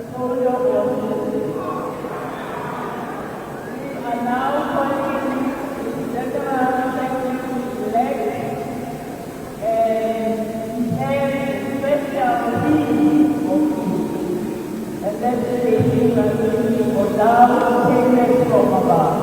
hold your horses. We are now calling the general secretary-elect and preparing special theme of peace. And then the lady will go down to take it from above.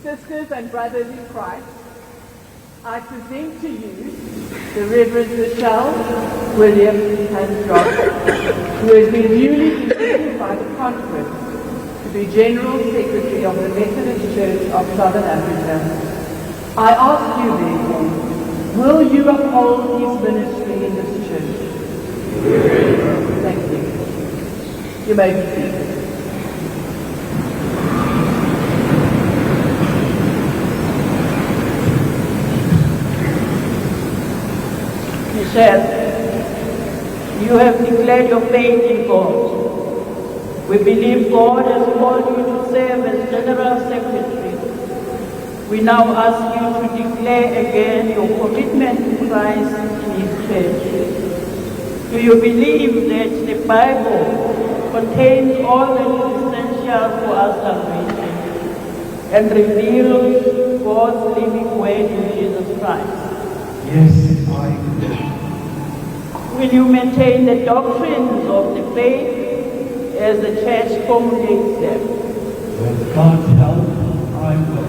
Sisters and brothers in Christ, I present to you the Reverend William Hansdrop, who has been duly elected by the conference to be General Secretary of the Methodist Church of Southern Africa. I ask you therefore, will you uphold his ministry in this church? Thank you. You may be seated. Michelle, you have declared your faith in God. We believe God has called you to serve as General Secretary. We now ask you to declare again your commitment to Christ and His Church. Do you believe that the Bible contains all that is essential for our salvation and reveals God's living word in Jesus Christ? Yes, I do. Will you maintain the doctrines of the faith as the church communicates them? With God's help, I will.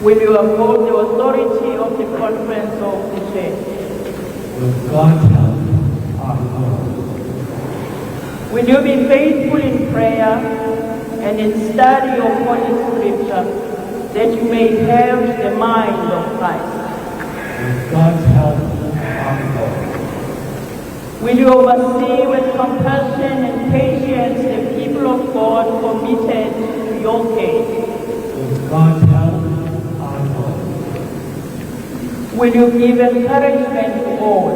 Will you uphold the authority of the conference of the church? With God's help, I will. Will you be faithful in prayer and in study of Holy Scripture that you may have the mind of Christ? With God's help, I will. Will you oversee with compassion and patience the people of God committed to your case? With God's help, I will. Will you give encouragement to all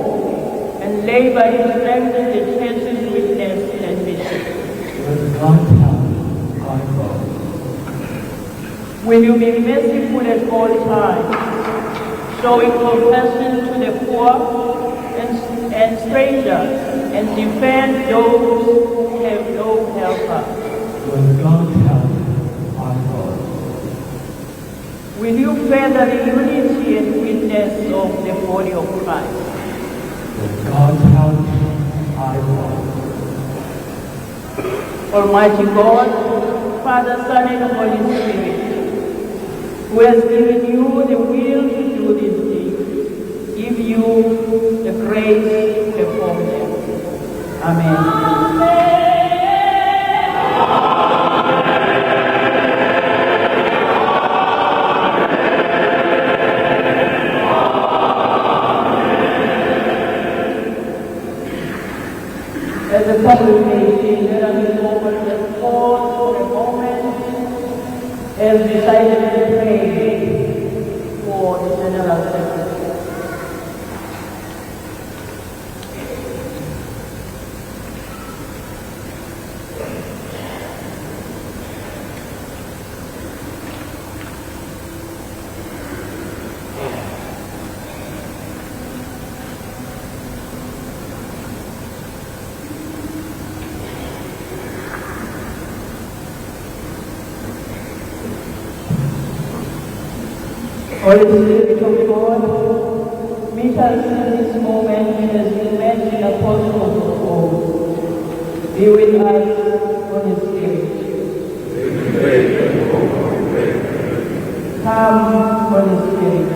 and labor to strengthen the church's witness and mission? With God's help, I will. Will you be merciful at all times, showing compassion to the poor and strangers, and defend those who have no helper? With God's help, I will. Will you further the unity and witness of the body of Christ? With God's help, I will. Almighty God, Father, Son, and Holy Spirit, who has given you the will to do these things, give you the grace to perform them. Amen. As a congregation, let us move over the pause for a moment as we silently pray for the General Secretary. Holy Spirit of God, meet us in this moment as we met in apostles of old. Be with us, Holy Spirit. Come, Holy Spirit.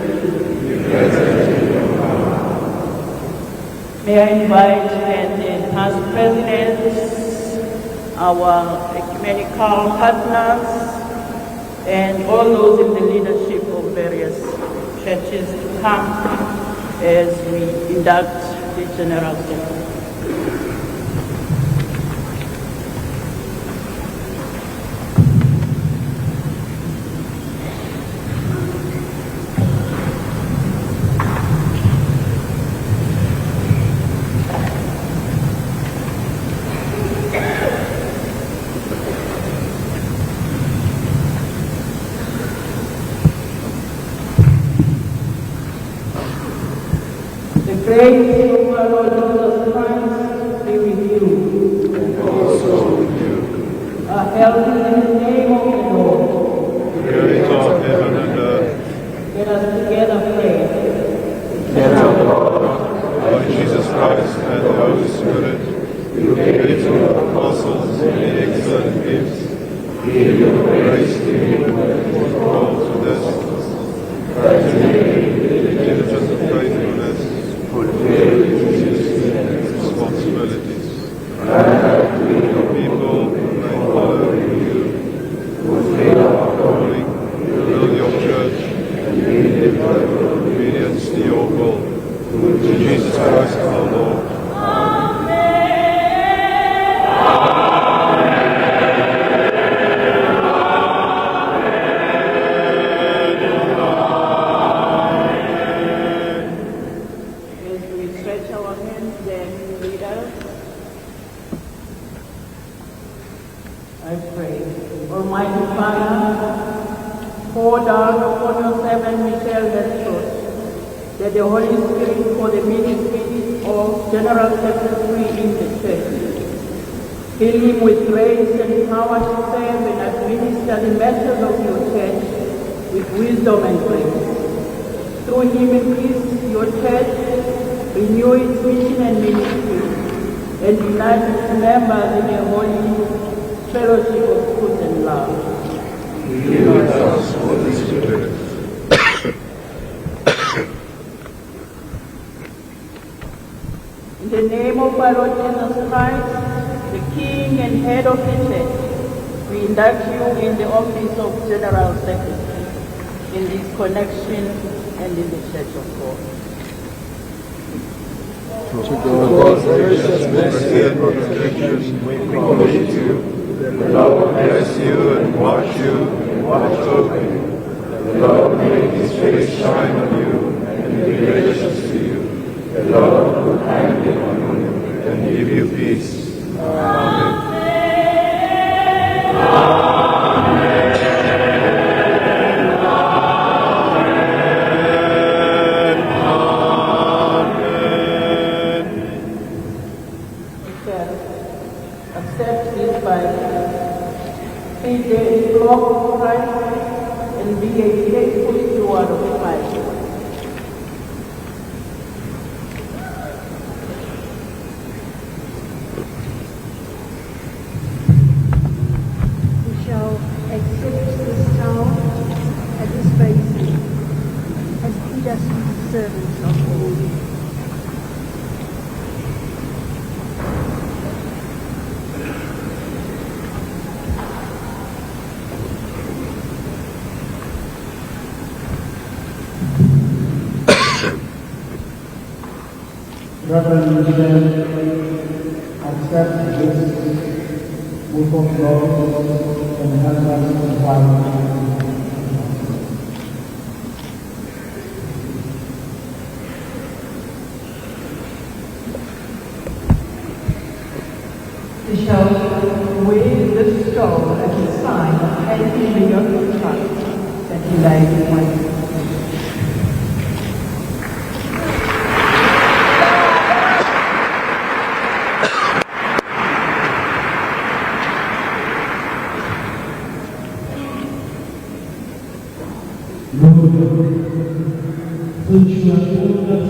May I invite the past presidents, our ecumenical partners, and all those in the leadership of various churches to come as we induct the General Secretary. The grace of our Lord Jesus Christ be with you. And also with you. Our help is in the name of the Lord. Creator of heaven and earth. Let us together pray. Eternal God, Lord Jesus Christ and the Holy Spirit, you gave to the apostles many excellent gifts. Give your grace to him who was called to this. Grant to him the diligence of faithfulness, fulfill his duties and responsibilities. Grant that we, your people, may follow you, fulfill our calling, build your church, and live in obedience to your will. Through Jesus Christ our Lord. Almighty Father, pour down upon your servant Michelle that truth, that the Holy Spirit for the ministry of General Secretary in the Church. Fill him with grace and power to serve and administer the matters of your Church with wisdom and grace. Through him increase your Church, renew its mission and ministry, and unite its members in a holy fellowship of truth and love. Be with us, Holy Spirit. In the name of our Lord Jesus Christ, the King and Head of the Church, we induct you in the office of General Secretary, in this connection and in the Church of God. To God's gracious mercy and protection, we commit you. The Lord bless you and watch you and watch over you. The Lord make his face shine on you and be gracious to you. The Lord put kindly on you and give you peace. Amen. Accept this Bible, be the flock of Christ, and be a faithful steward of the Bible. We shall accept this towel at this basin as industry servants of all. Reverend accept this book of law and help us to fight. We shall wear this scroll as a sign of handing the yoke of trust that he laid in my hands. Lord, since you have told us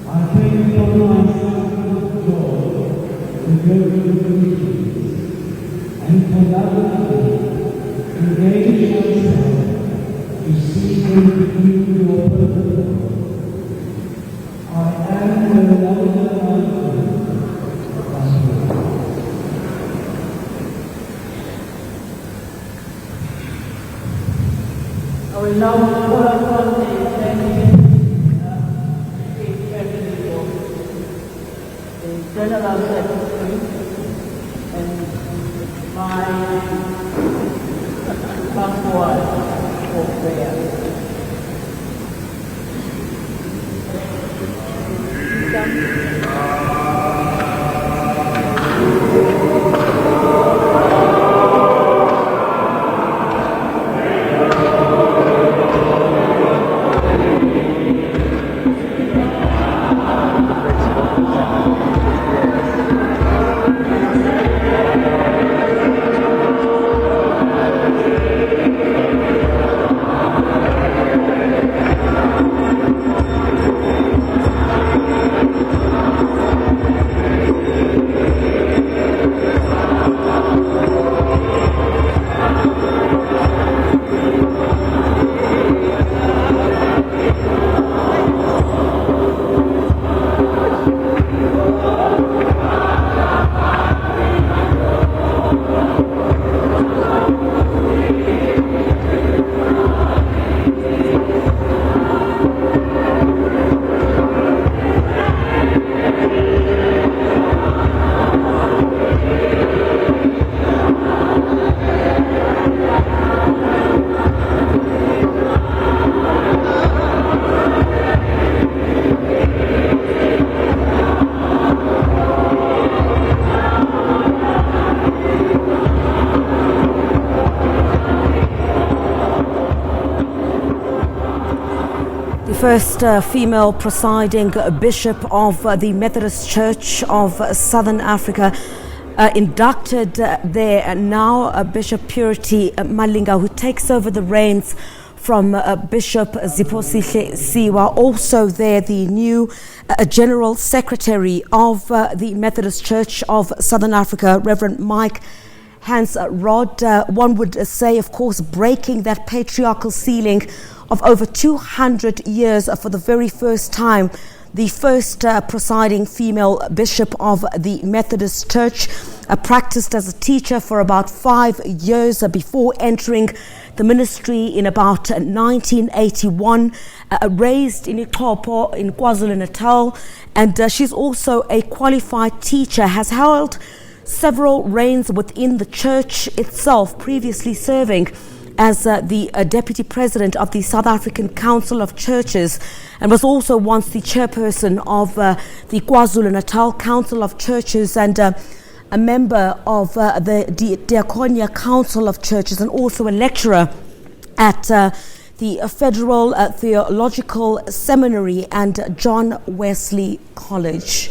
I pray for myself with joy in your obedience, and for that engage myself to seek and renew your purpose. I am the Lord of I will now call upon the General Secretary and my password for prayer. The first female presiding bishop of the Methodist Church of Southern Africa, inducted there now, Bishop Purity Malinga, who takes over the reins from Bishop Ziposihle Siwa. Also there, the new General Secretary of the Methodist Church of Southern Africa, Reverend Mike Hans Rod. One would say, of course, breaking that patriarchal ceiling of over 200 years for the very first time. The first presiding female bishop of the Methodist Church, practiced as a teacher for about 5 years before entering the ministry in about 1981, raised in Ikopo in KwaZulu-Natal, and she's also a qualified teacher, has held several reigns within the church itself, previously serving as the Deputy President of the South African Council of Churches, and was also once the chairperson of the KwaZulu-Natal Council of Churches, and a member of the Diaconia Council of Churches, and also a lecturer at the Federal Theological Seminary and John Wesley College.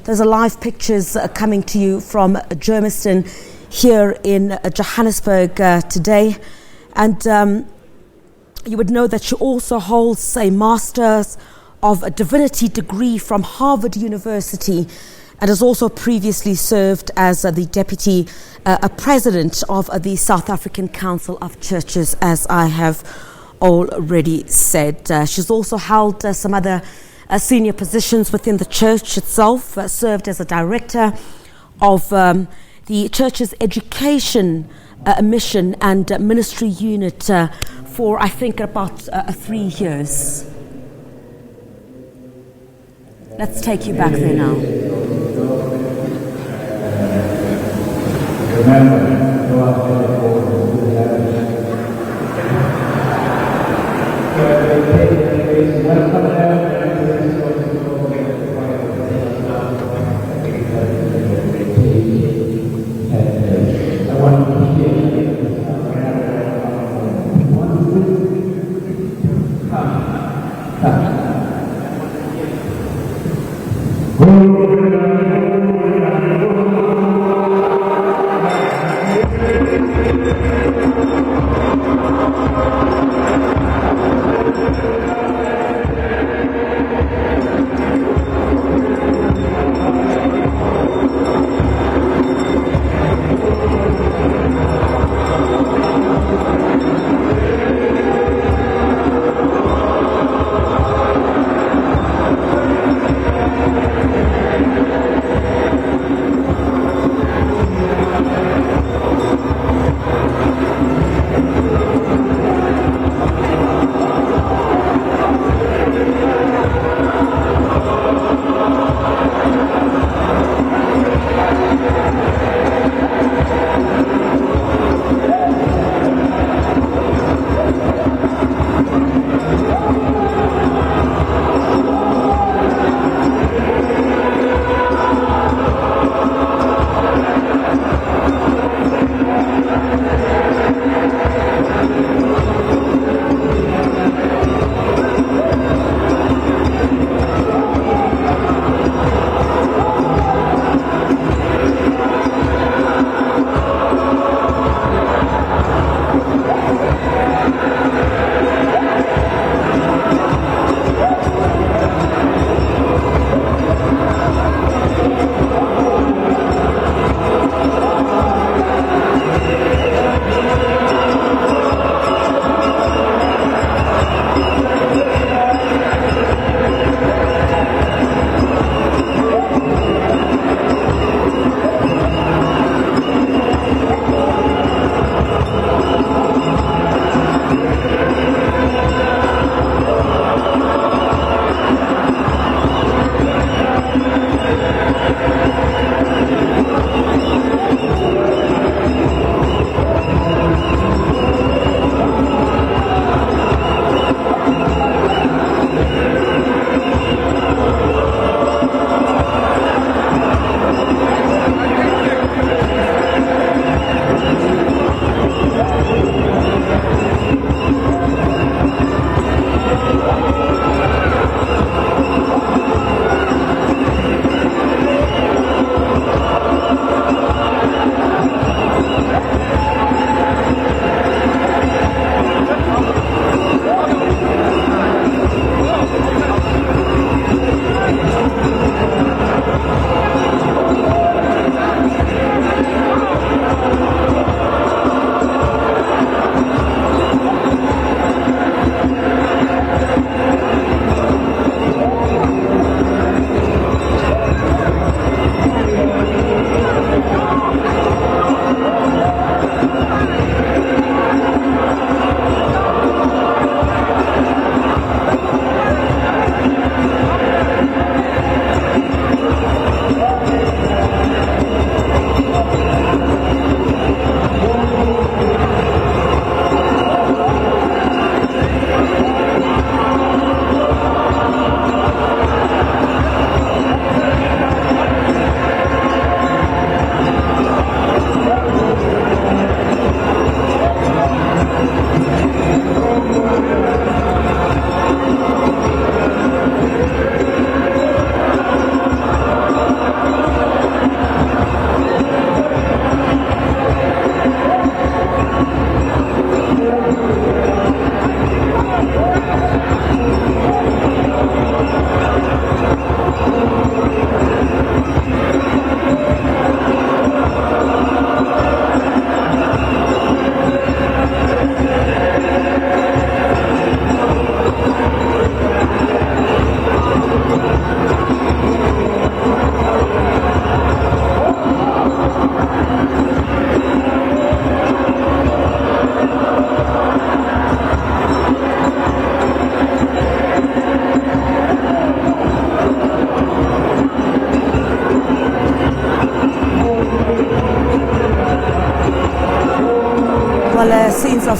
Those are live pictures coming to you from Germiston here in Johannesburg today. And you would know that she also holds a Master's of Divinity degree from Harvard University, and has also previously served as the Deputy President of the South African Council of Churches, as I have already said. She's also held some other senior positions within the church itself, served as a director of the church's education mission and ministry unit for, I think, about 3 years. Let's take you back there now.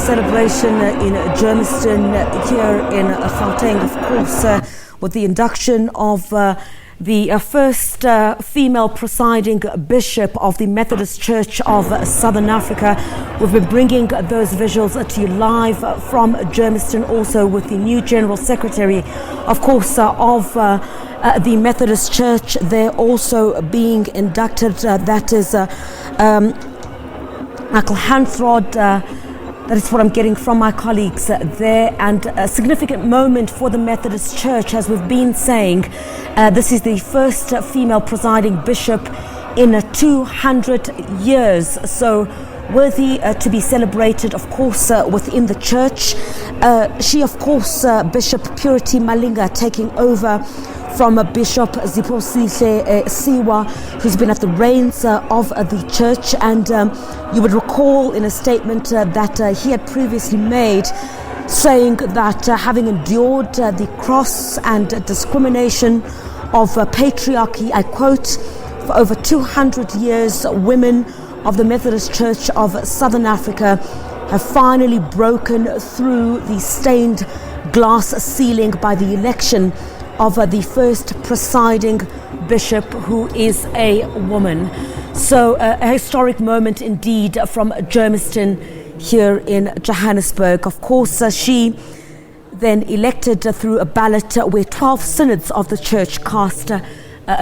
celebration in Germiston here in Gauteng, of course, with the induction of the first female presiding bishop of the Methodist Church of Southern Africa. We've been bringing those visuals to you live from Germiston, also with the new General Secretary, of course, of the Methodist Church. They're also being inducted. That is Michael Hansrod. That is what I'm getting from my colleagues there, and a significant moment for the Methodist Church, as we've been saying. This is the first female presiding bishop in 200 years, so worthy to be celebrated, of course, within the church. She, of course, Bishop Purity Malinga, taking over from Bishop Ziposihle Siwa, who's been at the reins of the church. And you would recall in a statement that he had previously made, saying that having endured the cross and discrimination of patriarchy, I quote, for over 200 years, women of the Methodist Church of Southern Africa have finally broken through the stained glass ceiling by the election of the first presiding bishop, who is a woman. So a historic moment indeed from Germiston here in Johannesburg. Of course, she then elected through a ballot where 12 synods of the church cast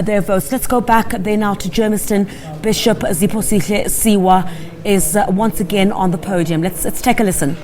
their votes. Let's go back there now to Germiston. Bishop Ziposihle Siwa is once again on the podium. Let's take a listen.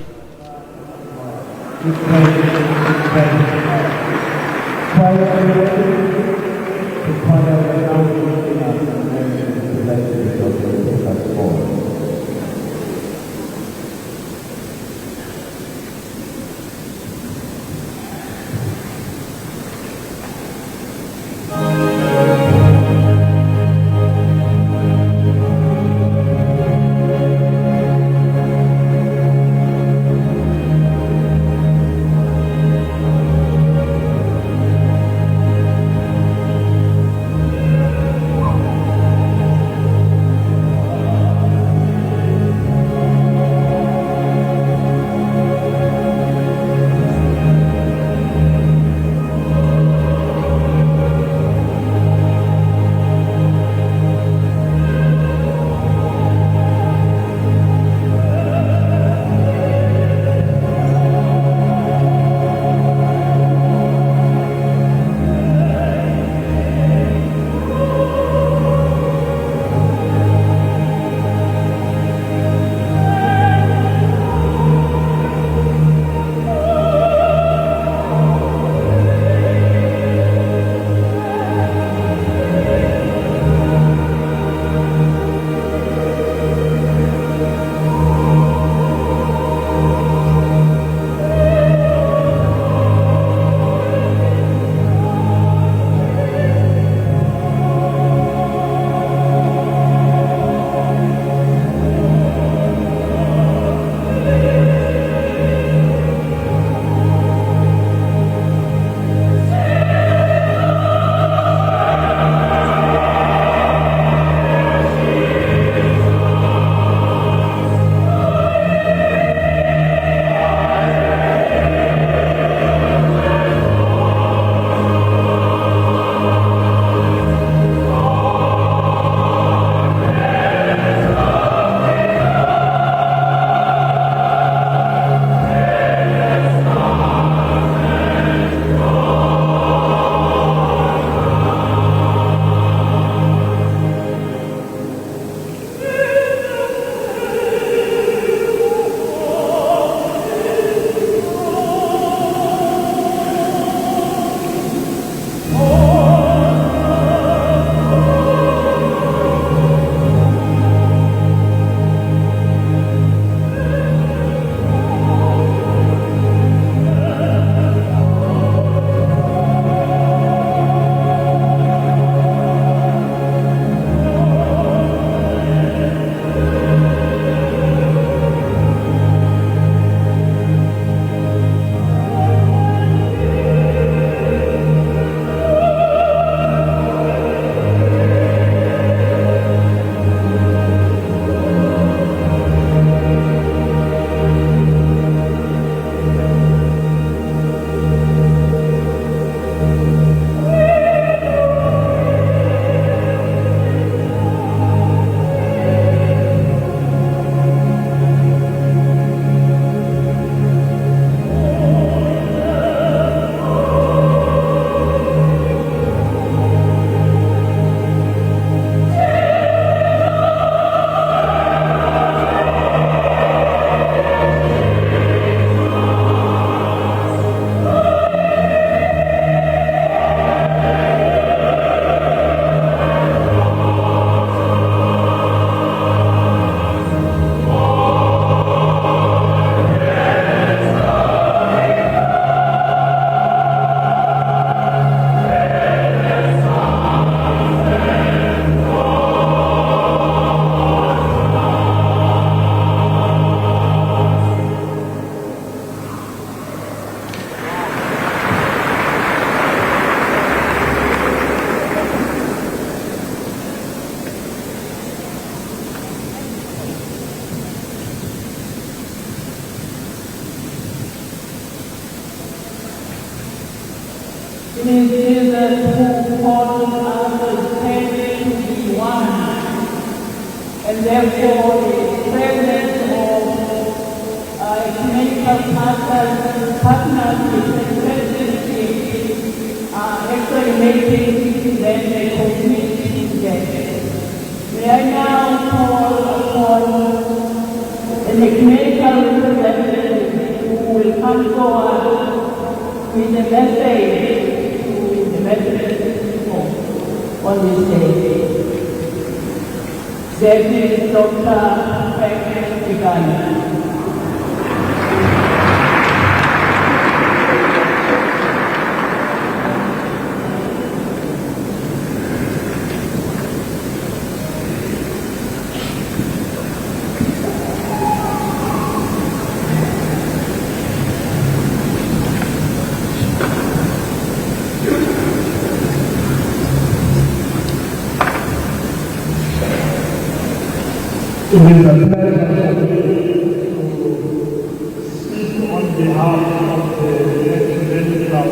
It is Jesus who calls us to be one, and therefore the presence of ecumenical partners with presidency are actually making them a complete together. May I now call upon an ecumenical representative who will come forward with a message to the Methodist people on this day. That is Dr. Frank Tigana. It is a pleasure for me to speak on behalf of the ecumenical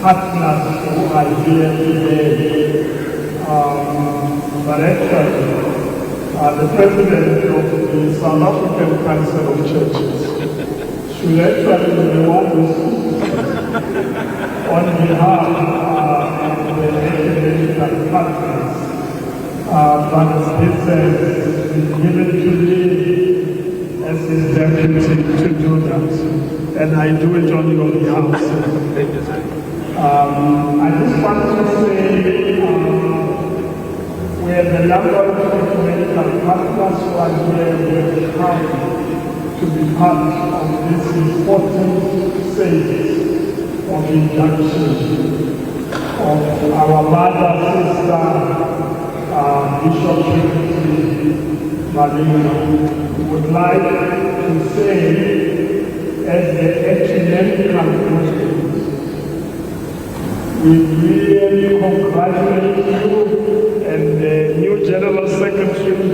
partners who are here today. But actually, the president of the South African Council of Churches should actually be the one who speaks on behalf of the ecumenical partners. But this has been given to me as his deputy to do that, and I do it on your behalf. I just want to say we have a number of ecumenical partners who are here. We are happy to be part of this important phase of induction of our mother, sister, Bishop Purity Malinga. Would like to say, as the ecumenical movement, we really congratulate you and the new General Secretary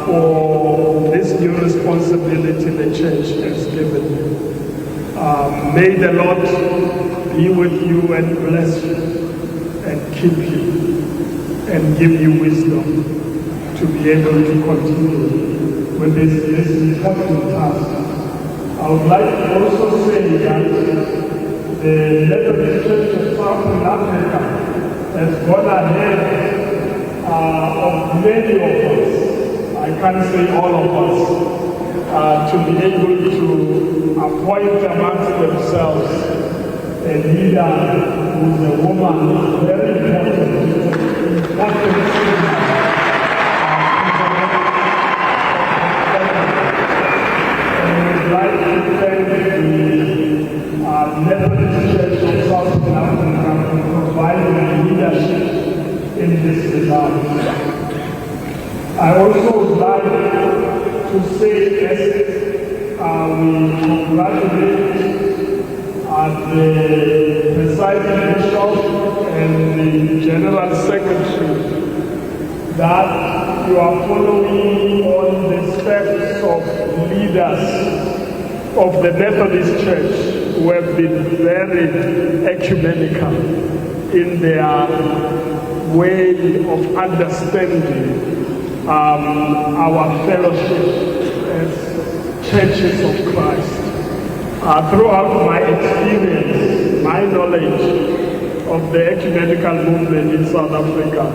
for this new responsibility the Church has given you. May the Lord be with you and bless you and keep you and give you wisdom to be able to continue with this important task. I would like to also say that the Methodist Church of Southern Africa has gone ahead of many of us, I can't say all of us, to be able to appoint amongst themselves a leader who is a woman, very important. And we'd like to thank the Methodist Church of Southern Africa for providing leadership in this regard. I also would like to say, as we congratulate the presiding bishop and the general secretary that you are following on the steps of leaders of the Methodist Church who have been very ecumenical in their way of understanding our fellowship as churches of Christ. Throughout my experience, my knowledge of the ecumenical movement in South Africa,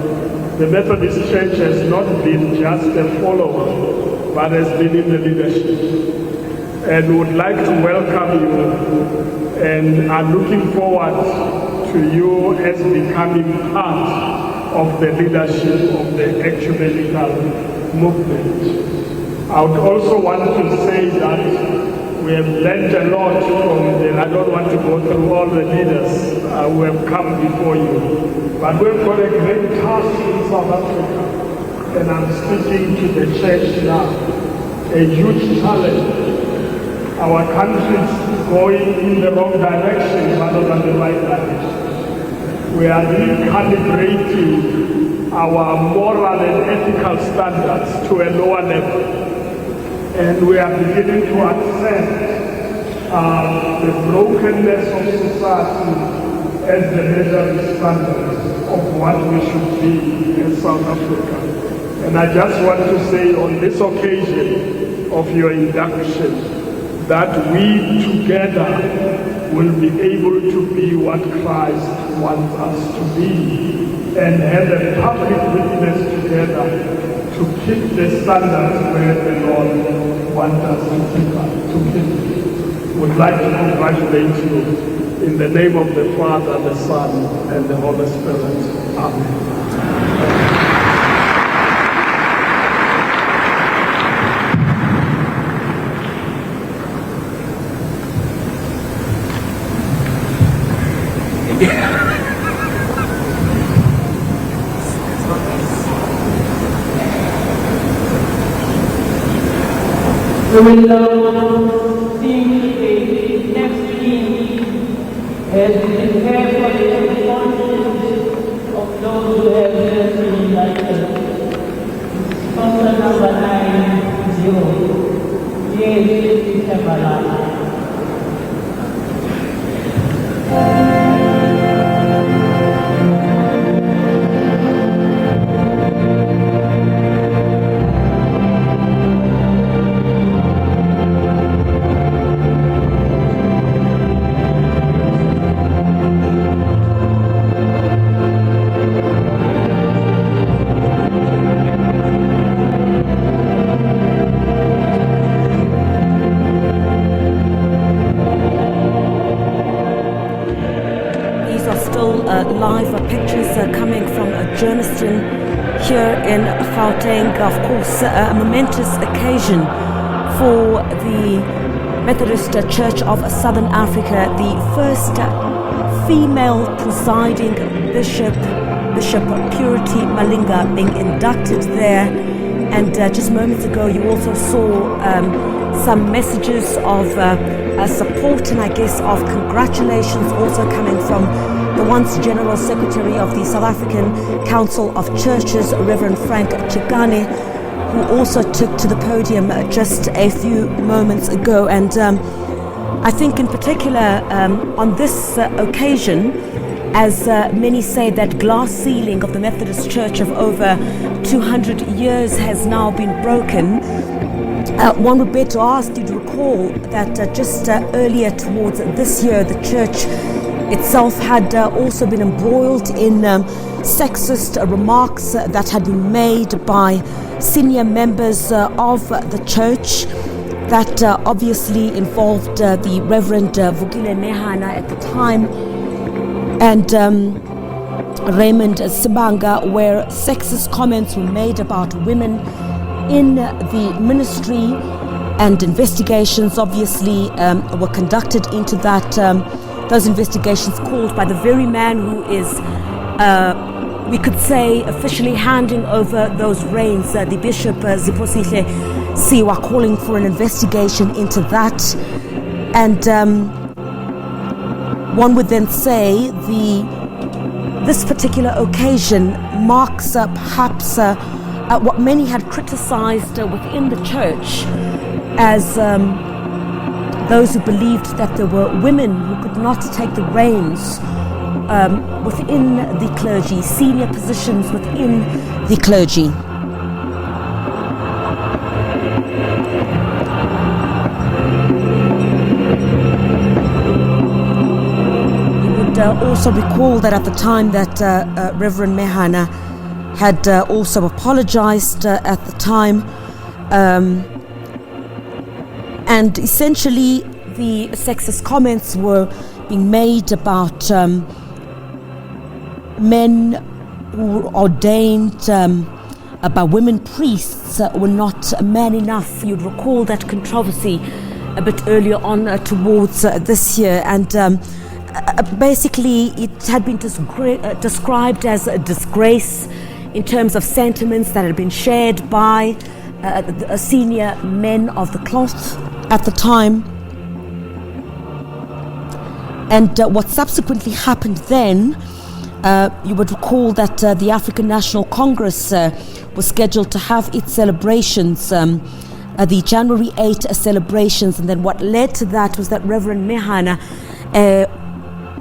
the Methodist Church has not been just a follower, but has been in the leadership. And would like to welcome you and are looking forward to you as becoming part of the leadership of the ecumenical movement. I would also want to say that we have learned a lot from them. I don't want to go through all the leaders who have come before you. But we've got a great task in South Africa. And I'm speaking to the church now. A huge challenge. Our country is going in the wrong direction rather than the right direction. We are recalibrating our moral and ethical standards to a lower level. And we are beginning to accept the brokenness of society as the measuring standard of what we should be in South Africa. And I just want to say on this occasion of your induction that we together will be able to be what Christ wants us to be and have a public witness together to keep the standards where the Lord wants us to keep. Would like to congratulate you in the name of the Father, the Son, and the Holy Spirit. Amen. We will now sing the next hymn as we prepare for the conscience of those who have just been enlightened. Sponsor number 90. Yes, everlasting. Live pictures coming from Germiston here in Gauteng. Of course, a momentous occasion for the Methodist Church of Southern Africa, the first female presiding bishop, Bishop Purity Malinga, being inducted there. And just moments ago, you also saw some messages of support and I guess of congratulations also coming from the once General Secretary of the South African Council of Churches, Reverend Frank Chikane, who also took to the podium just a few moments ago. And I think in particular on this occasion, as many say, that glass ceiling of the Methodist Church of over 200 years has now been broken. One would better ask you to recall that just earlier towards this year, the church itself had also been embroiled in sexist remarks that had been made by senior members of the church that obviously involved the Reverend Vukile Mehana at the time and Raymond Sibanga, where sexist comments were made about women in the ministry, and investigations obviously were conducted into that. Those investigations called by the very man who is, we could say, officially handing over those reins, the Bishop Ziposihle Siwa, calling for an investigation into that. And one would then say this particular occasion marks perhaps what many had criticized within the church as those who believed that there were women who could not take the reins within the clergy, senior positions within the clergy. You would also recall that at the time that Reverend Mehana had also apologized at the time, and essentially the sexist comments were being made about men who were ordained by women priests were not man enough. You'd recall that controversy a bit earlier on towards this year, and basically it had been described as a disgrace in terms of sentiments that had been shared by senior men of the cloth at the time. And what subsequently happened then, you would recall that the African National Congress was scheduled to have its celebrations, the January 8 celebrations, and then what led to that was that Reverend Mehana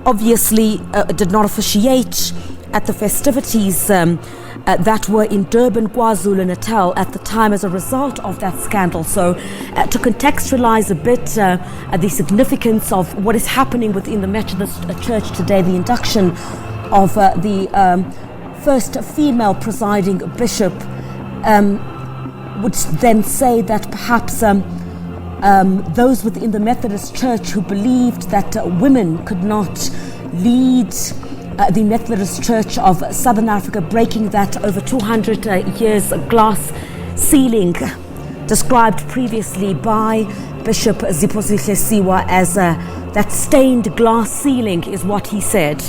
obviously did not officiate at the festivities that were in Durban, KwaZulu-Natal at the time as a result of that scandal. So to contextualize a bit the significance of what is happening within the Methodist Church today, the induction of the first female presiding bishop would then say that perhaps those within the Methodist Church who believed that women could not lead the Methodist Church of Southern Africa, breaking that over 200 years glass ceiling described previously by Bishop Ziposihle Siwa as that stained glass ceiling is what he said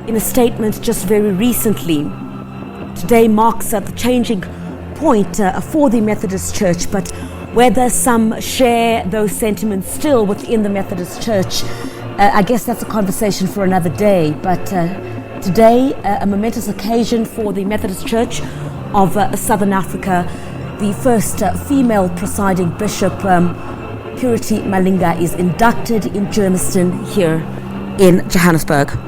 in a statement just very recently. Today marks the changing point for the Methodist Church, but whether some share those sentiments still within the Methodist Church, I guess that's a conversation for another day. But today, a momentous occasion for the Methodist Church of Southern Africa. The first female presiding bishop, Purity Malinga, is inducted in Germiston here in Johannesburg.